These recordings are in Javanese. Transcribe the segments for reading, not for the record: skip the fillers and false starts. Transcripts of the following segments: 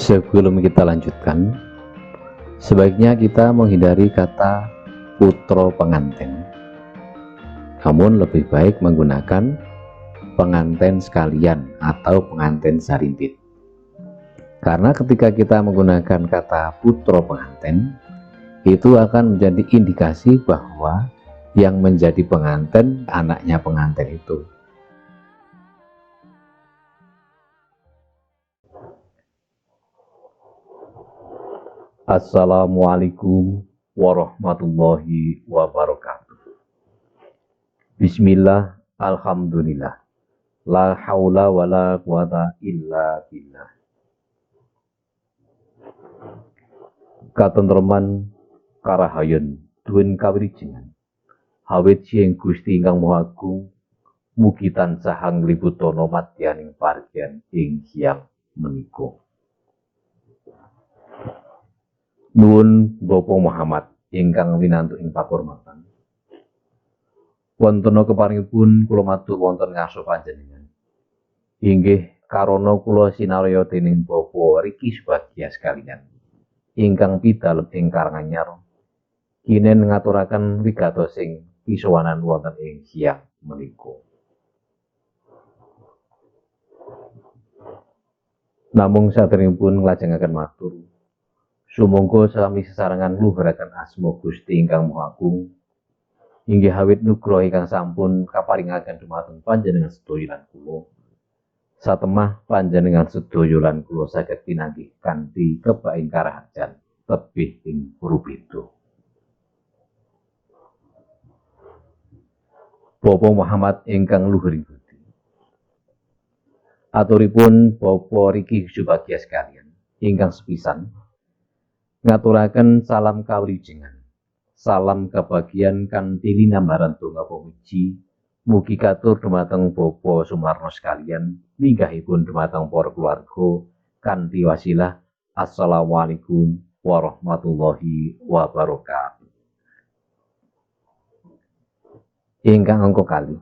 Sebelum kita lanjutkan, sebaiknya kita menghindari kata putra pengantin. Namun lebih baik menggunakan pengantin sekalian atau pengantin sarimpit. Karena ketika kita menggunakan kata putra pengantin, itu akan menjadi indikasi bahwa yang menjadi pengantin anaknya pengantin itu. Assalamualaikum warahmatullahi wabarakatuh. Bismillah, alhamdulillah, la haula wa la quwata illa billah. Katentreman karahayon duwin kawrijengan hawit sing Gusti Ingkang Maha Agung mugi tansah ngliputana madyaning pargyan ing hyang menika. Nuwun Bapak Muhammad ingkang winantuk ing pakurmatan. Wonten keparingipun kula matur wonten ngaso panjenengan. Inggih karana kula sinarya dening Bapak Riki Subagya sekalian ingkang pidalem ing Karanganyar kinen ngaturaken wigatos ing pisowanan wonten ing hyang menika. Namung saderengipun nglajengaken matur sumangga sami sesarengan luhuraken asma Gusti Ingkang Maha Agung inggih hawit nugraha ingkang sampun kaparingaken dumateng panjenengan sedaya lan kula. Satemah panjenengan sedaya lan kula saged pinanggih kanthi kebaing karaharjan tebih ing Purubeda. Bapak Muhammad ingkang luhur budi. Aturipun Bapak Riki Subagya sekalian ingkang sepisan ngaturaken salam kawrijengan, salam kebahagiaan kanthi linambaran donga pamuji mugi katur dumateng Bapak Sumarno sekalian minggahipun dumateng para keluarga kanthi wasilah Assalamualaikum warahmatullahi wabarakatuh. Ingkang angka kalih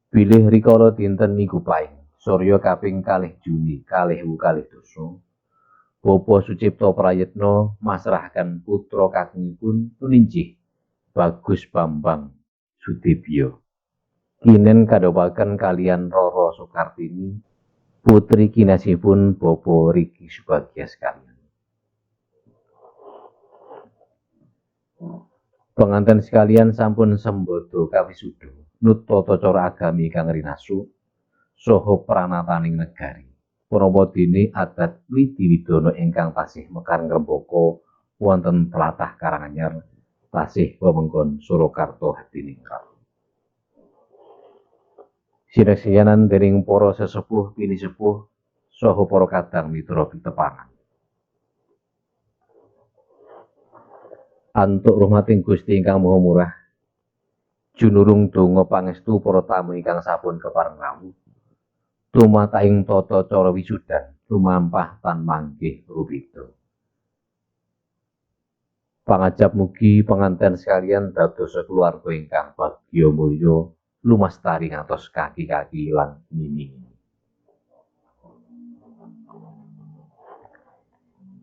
bilih rikala dinten Minggu Pahing Surya kaping 2 Juni 2022 Bapak Sucipto Prayitno masrahaken putra kakungipun nuninjih Bagus Bambang Sudibyo kinen kadhawaken kalian Roro Soekartini putri kinasihipun Bapak Riki Subagya sekalian. Pengantin sekalian sampun sembada kawisuda nut tata cara agami kang rinasu saha pranataning negari. Punapa dene adat Widiwidana ingkang tasih mekar ngrembaka wonten tlatah Karanganyar tasih wewengkon Surakarta hadiningrat. Sinesianan dening para sesepuh pinisepuh saha para kadang mitra pitepangan. Antuk rahmating Gusti ingkang Maha Murah junurung donga pangestu para tamu ingkang sampun kepareng rawuh tumataing tata cara wisudan lumampah tan manggih rubeda. Pangajap mugi pengantin sekalian dados keluarga ingkang bagya mulya lumastari ngantos kaki-kaki lan mini.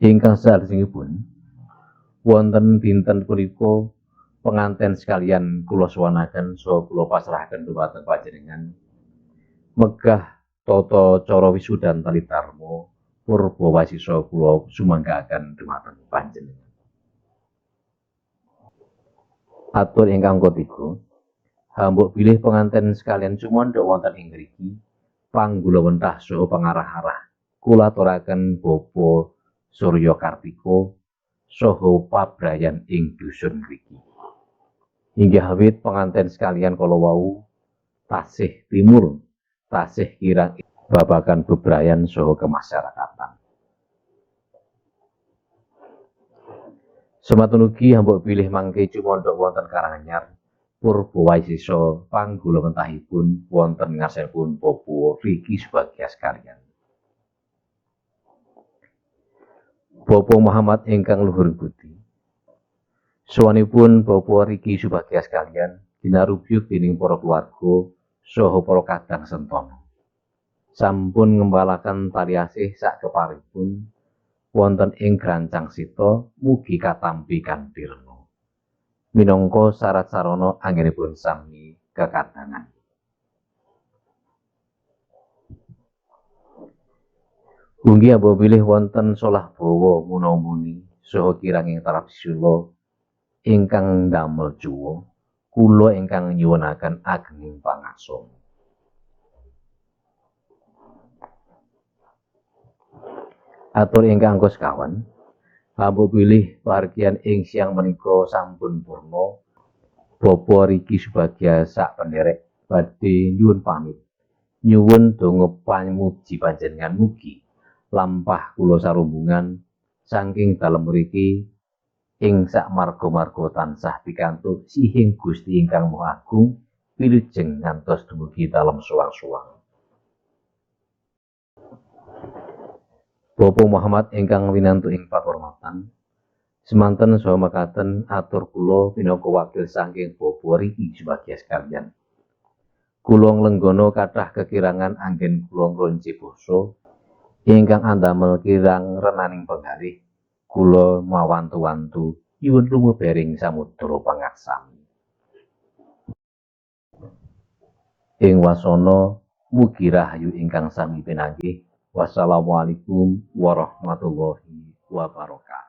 Ingkang salajengipun wonten dinten punika pengantin sekalian kula suwanaken saha kula pasrahaken dhumateng panjenengan megah tata cara wisudan talitarma purba wasisa kula sumanggaken dhumateng panjenengan. Atur ingkang katiga, hambuk bilih pengantin sekalian sumandha wonten ing mriki panggula wentah saha pangarah-arah kula aturaken Bapak Surya Kartika saha pabrayan ing dusun mriki. Inggih awit pengantin sekalian kala wau tasih timur tasih kirang babagan bebrayan saha kemasyarakatan. Sematun ugi hambuk bilih mangke cumandha wonten Karanganyar purba wasisa panggula wentahipun wonten ngarsanipun Bapak Riki Subagya sekalian. Bapak Muhammad ingkang luhur budi. Suwanipun Bapak Riki Subagya sekalian dinarubyuk dening para keluarga saha para kadang sentana. Sampun ngembalaken tali asih sak keparipun wonten ing Grancang Sita mugi katampi kanthi rena. Minangka syarat sarana anggenipun sami kekadangan. Hunggi amba bilih wonten solah bawa munamuni saha kiranging tarap sila ingkang damel juwa, kula ingkang nyuwunaken agenging pangasma. Atur ingkang angka sekawan, amba bilih pahargyan ing siang menika sampun purna. Bapa Riki Subagya sak penderek badhe nyuwun pamit. Nyuwun donga pamuji panjenengan mugi lampah kula sarumbungan saking dalem mriki ing sak marga-marga tansah pikantuk sihing Gusti ingkang Maha Agung wilujeng ngantos dumugi dalem suwang-suwang. Bapak Muhammad ingkang winantu ing pakurmatan, semanten saha mekaten atur kula minangka wakil saking Bapak Riki Subagya sekalian. Kula nglenggana kathah kekirangan anggen kula ngronci basa ingkang andamel kirang renaning penggalih kula mawantu-wantu nyuwun lumebering samudra pangaksami. Ing wasana mugi rahayu ingkang sami pinanggih. Wassalamualaikum warahmatullahi wabarakatuh.